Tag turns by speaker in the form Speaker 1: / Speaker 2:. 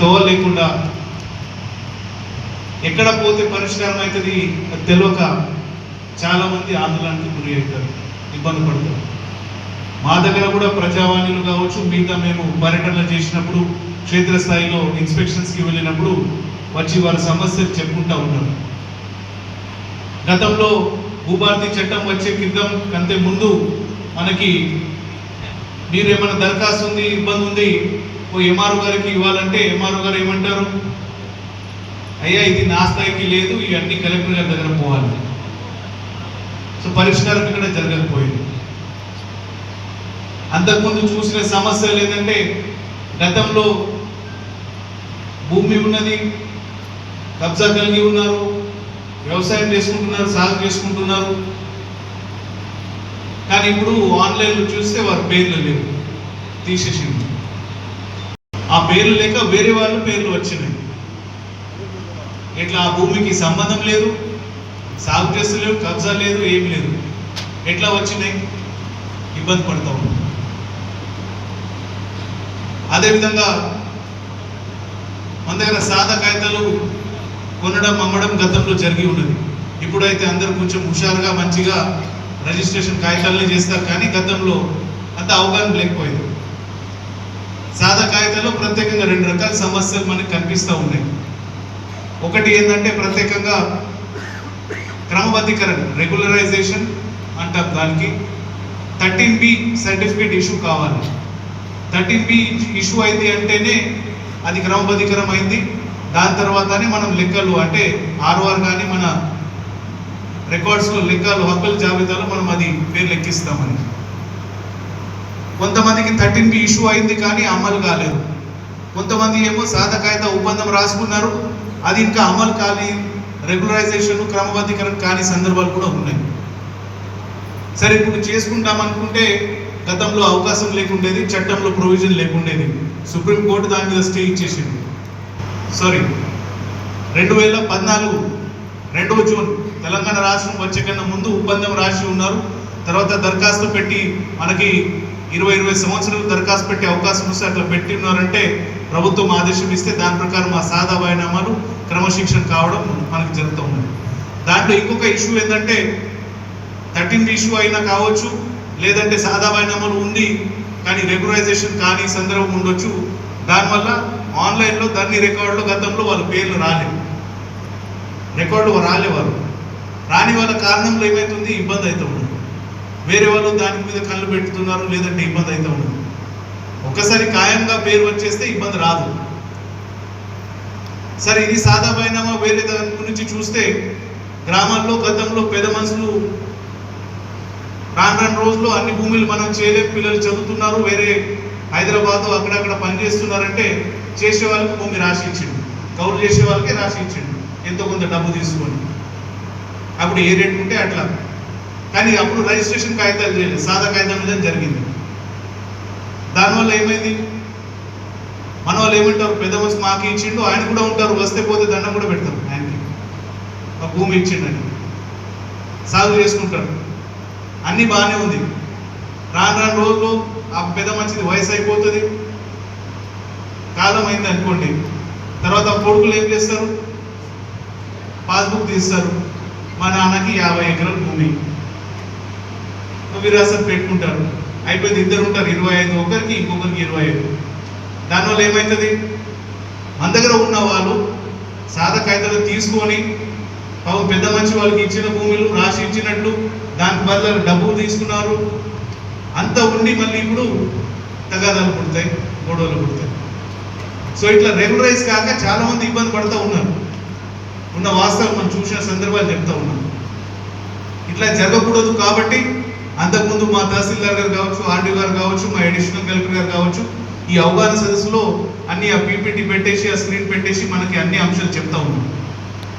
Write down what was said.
Speaker 1: తోవ లేకుండా ఎక్కడ పోతే పరిష్కారం అవుతుంది తెలియక చాలామంది ఆందోళనకు గురి అవుతారు, ఇబ్బంది పడతారు. మా దగ్గర కూడా ప్రజావాణిలు కావచ్చు, మిగతా మేము పర్యటనలు చేసినప్పుడు క్షేత్రస్థాయిలో ఇన్స్పెక్షన్స్కి వెళ్ళినప్పుడు వచ్చి వారి సమస్యలు చెప్పుకుంటూ ఉన్నారు. గతంలో భూభారతి చట్టం వచ్చే క్రితం కంటే ముందు మనకి మీరు ఏమైనా దరఖాస్తు ఉంది, ఇబ్బంది ఉంది, ఓ ఎంఆర్ఓ గారికి ఇవ్వాలంటే ఎంఆర్ఓ గారు ఏమంటారు, అయ్యా ఇది నా స్థాయికి లేదు, ఇవన్నీ కలెక్టర్ గారి దగ్గర పోవాలి. సో పరిష్కారం ఇక్కడ జరగకపోయింది. అంతకుముందు చూసిన సమస్యలు ఏంటంటే గతంలో భూమి ఉన్నది, కబ్జా కలిగి ఉన్నారు, వ్యవసాయం చేసుకుంటున్నారు, సాగు చేసుకుంటున్నారు. కానీ ఇప్పుడు ఆన్లైన్లో చూస్తే వారి పేర్లు లేవు, తీసేసింది. ఆ పేర్లు లేక వేరే వాళ్ళ పేర్లు వచ్చినాయి. ఇట్లా ఆ భూమికి సంబంధం లేదు, సాగు చేస్తలేవు, కబ్జా లేదు, ఏం లేదు. ఎట్లా వచ్చినాయి? ఇబ్బంది పడతా ఉన్నాం. అదేవిధంగా మన దగ్గర సాదా కాగితాలు కొనడం అమ్మడం గతంలో జరిగి ఉన్నది. ఇప్పుడైతే అందరూ కొంచెం హుషారుగా మంచిగా రిజిస్ట్రేషన్ కాగితాలనే చేస్తారు, కానీ గతంలో అంత అవగాహన లేకపోయింది. సాదా కాగితాల్లో ప్రత్యేకంగా 2 రకాల సమస్యలు మనకు కనిపిస్తూ ఉన్నాయి. ఒకటి ఏంటంటే ప్రత్యేకంగా క్రమబద్ధీకరణ, రెగ్యులరైజేషన్ అంటాం దానికి. 13B సర్టిఫికేట్ ఇష్యూ కావాలి. 13B ఇష్యూ అయింది అంటేనే అది క్రమబద్ధీకరం అయింది. దాని తర్వాతనే మనం లెక్కలు అంటే ఆర్ఓఆర్ కానీ మన రికార్డ్స్లో లెక్కలు హక్కుల జాబితాలో మనం అది పేరు లెక్కిస్తామని. కొంతమందికి 13B ఇష్యూ అయింది కానీ అమలు కాలేదు. కొంతమంది ఏమో సాదా కాగిత ఒప్పందం రాసుకున్నారు, అది ఇంకా అమలు కాని, రెగ్యులరైజేషన్ క్రమబద్ధీకరణ కాని సందర్భాలు కూడా ఉన్నాయి. సరే ఇప్పుడు చేసుకుంటాం అనుకుంటే గతంలో అవకాశం లేకుండేది, చట్టంలో ప్రొవిజన్ లేకుండేది. సుప్రీంకోర్టు దాని మీద స్టే ఇచ్చేసింది. 2014 2వ జూన్ తెలంగాణ రాష్ట్రం వచ్చే కన్నా ముందు ఒప్పందం రాసి ఉన్నారు. తర్వాత దరఖాస్తు పెట్టి మనకి 20 సంవత్సరాలు దరఖాస్తు పెట్టి అవకాశం వస్తే అట్లా పెట్టి ఉన్నారంటే ప్రభుత్వం ఆదేశం ఇస్తే దాని ప్రకారం ఆ సాదా బైనామాలు క్రమశిక్షణ కావడం మనకు జరుగుతూ ఉన్నది. దాంట్లో ఇంకొక ఇష్యూ ఏంటంటే 13B ఇష్యూ అయినా కావచ్చు, లేదంటే సాదా బైనామాలు ఉంది కానీ రెగ్యులరైజేషన్ కానీ సందర్భం ఉండొచ్చు. దానివల్ల ఆన్లైన్లో దాన్ని రికార్డులో గతంలో వాళ్ళ పేర్లు రాలేవు, రికార్డు రాలేవారు. రాని వాళ్ళ కారణంలో ఏమవుతుంది, ఇబ్బంది అవుతూ ఉండదు. వేరే వాళ్ళు దాని మీద కళ్ళు పెట్టుతున్నారు, లేదంటే ఇబ్బంది అవుతూ ఉండదు. ఒక్కసారి ఖాయంగా పేరు వచ్చేస్తే ఇబ్బంది రాదు. సరే ఇది సాదా బైనామా. వేరే దాని గురించి చూస్తే గ్రామాల్లో గతంలో పేద మనుషులు రాను రోజుల్లో అన్ని భూములు మనం చేయలేం, పిల్లలు చదువుతున్నారు, వేరే హైదరాబాదు అక్కడక్కడ పనిచేస్తున్నారంటే చేసే వాళ్ళకి భూమి రాసి ఇచ్చిండు, కౌలు చేసే వాళ్ళకే రాసి ఇచ్చిండు, ఎంతో కొంత డబ్బు తీసుకొని. అప్పుడు ఏ రేట్ ఉంటే అట్లా. కానీ అప్పుడు రిజిస్ట్రేషన్ కాగితాలు చేయలేదు, సాదా కాగితం మీద జరిగింది. దానివల్ల ఏమైంది, మన వాళ్ళు ఏమంటారు, పెద్ద మనిషి మాకు ఇచ్చిండు, ఆయన కూడా ఉంటారు, వస్తే పోతే దండం కూడా పెడతారు ఆయనకి, ఒక భూమి ఇచ్చిండని సాగు చేసుకుంటారు. అన్నీ బాగానే ఉంది. రాను రోజులు ఆ పెద్ద మంచిది వయసు అయిపోతుంది, కాలం అయింది అనుకోండి. తర్వాత కొడుకులు ఏం చేస్తారు, పాస్బుక్ తీస్తారు, మా నాన్నకి 50 ఎకరాల భూమి విరాసత్ పెట్టుకుంటారు. అయిపోయింది, ఇద్దరు ఉంటారు, 25, ఒకరికి ఇంకొకరికి 25. దానివల్ల ఏమవుతుంది, మన దగ్గర ఉన్న వాళ్ళు సాదా కాగితాలు తీసుకొని పాపం పెద్ద మంచి వాళ్ళకి ఇచ్చిన భూములు రాసి ఇచ్చినట్లు దానికి బదులు డబ్బులు తీసుకున్నారు. అంతా ఉండి మళ్ళీ ఇప్పుడు తగాదాలు పుడతాయి, గొడవలు పుడతాయి. సో ఇట్లా రెగ్యులరైజ్ కాక చాలామంది ఇబ్బంది పడుతూ ఉన్నారు. ఉన్న వాస్తవం మనం చూసిన సందర్భాలు చెప్తా ఉన్నాం. ఇట్లా జరగకూడదు కాబట్టి అంతకుముందు మా తహసీల్దార్ గారు కావచ్చు, ఆర్డీ గారు కావచ్చు, మా అడిషనల్ కలెక్టర్ గారు కావచ్చు, ఈ అవగాహన సదస్సులో అన్ని ఆ పీపీటీ పెట్టేసి, ఆ స్క్రీన్ పెట్టేసి మనకి అన్ని అంశాలు చెప్తా ఉన్నాం.